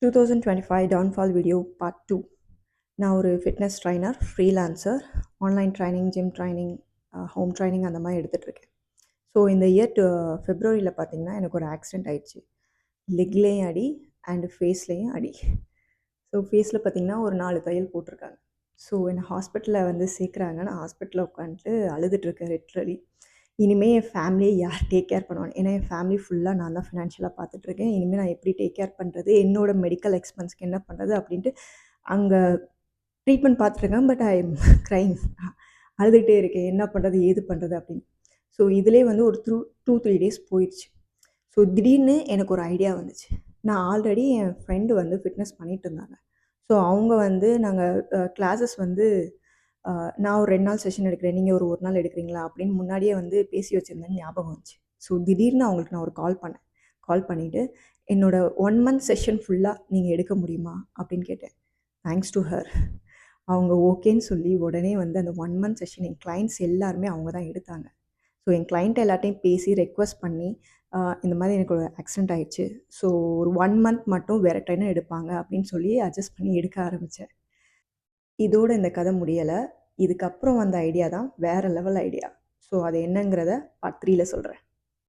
2025 Downfall Video Part 2. நான் ஒரு fitness trainer, freelancer, online training, gym training, home training அந்த மாதிரி எடுத்துகிட்ருக்கேன். ஸோ இந்த இயர் ஃபெப்ரவரியில் பார்த்திங்கன்னா எனக்கு ஒரு ஆக்சிடெண்ட் ஆயிடுச்சு. லெக்லேயும் அடி அண்டு ஃபேஸ்லேயும் அடி. ஸோ ஃபேஸில் பார்த்திங்கன்னா ஒரு 4 தையல் போட்டிருக்காங்க. ஸோ என்னை ஹாஸ்பிட்டலில் வந்து சேர்க்குறாங்க. நான் ஹாஸ்பிட்டலில் உட்காந்துட்டு அழுதுட்டுருக்கேன் லிட்ரலி. இனிமேல் என் ஃபேமிலியை யார் டேக் கேர் பண்ணுவாங்க? ஏன்னா என் ஃபேமிலி ஃபுல்லாக நான் தான் ஃபினான்ஷியலாக பார்த்துட்ருக்கேன். இனிமேல் நான் எப்படி டேக் கேர் பண்ணுறது? என்னோட மெடிக்கல் எக்ஸ்பென்ஸ்க்கு என்ன பண்ணுறது? அப்படின்ட்டு அங்கே ட்ரீட்மெண்ட் பார்த்துட்ருக்கேன். But I am crying. அழுதுகிட்டே இருக்கேன். என்ன பண்ணுறது? ஏது பண்ணுறது? அப்படின்னு. ஸோ இதிலே வந்து ஒரு 2-3 டேஸ் போயிடுச்சு. ஸோ திடீர்னு எனக்கு ஒரு ஐடியா வந்துச்சு. நான் ஆல்ரெடி என் ஃப்ரெண்டு வந்து ஃபிட்னஸ் பண்ணிகிட்டு இருந்தாங்க. ஸோ அவங்க வந்து நாங்கள் கிளாஸஸ் வந்து நான் ஒரு 2 நாள் செஷன் எடுக்கிறேன், நீங்கள் ஒரு நாள் எடுக்கிறீங்களா அப்படின்னு முன்னாடியே வந்து பேசி வச்சுருந்தேன்னு ஞாபகம் வந்துச்சு. ஸோ திடீர்னு அவங்களுக்கு நான் ஒரு கால் பண்ணேன். கால் பண்ணிவிட்டு என்னோடய 1 மந்த் செஷன் ஃபுல்லாக நீங்கள் எடுக்க முடியுமா அப்படின்னு கேட்டேன். Thanks to her. அவங்க ஓகேன்னு சொல்லி உடனே வந்து அந்த 1 மந்த் செஷன் என் கிளைண்ட்ஸ் எல்லாருமே அவங்க தான் எடுத்தாங்க. ஸோ என் கிளைண்ட் எல்லாட்டையும் பேசி ரெக்வஸ்ட் பண்ணி இந்த மாதிரி எனக்கு ஒரு ஆக்சிடெண்ட் ஆயிடுச்சு. ஸோ ஒரு 1 மந்த் மட்டும் வேறு ட்ரெயினர் எடுப்பாங்க அப்படின்னு சொல்லி அட்ஜஸ்ட் பண்ணி எடுக்க ஆரம்பித்தேன். இதோட இந்த கதை முடியலை. இதுக்கப்புறம் வந்த ஐடியா தான் வேறு லெவல் ஐடியா. ஸோ அது என்னங்கிறத பார்ட் 3ல சொல்கிறேன்.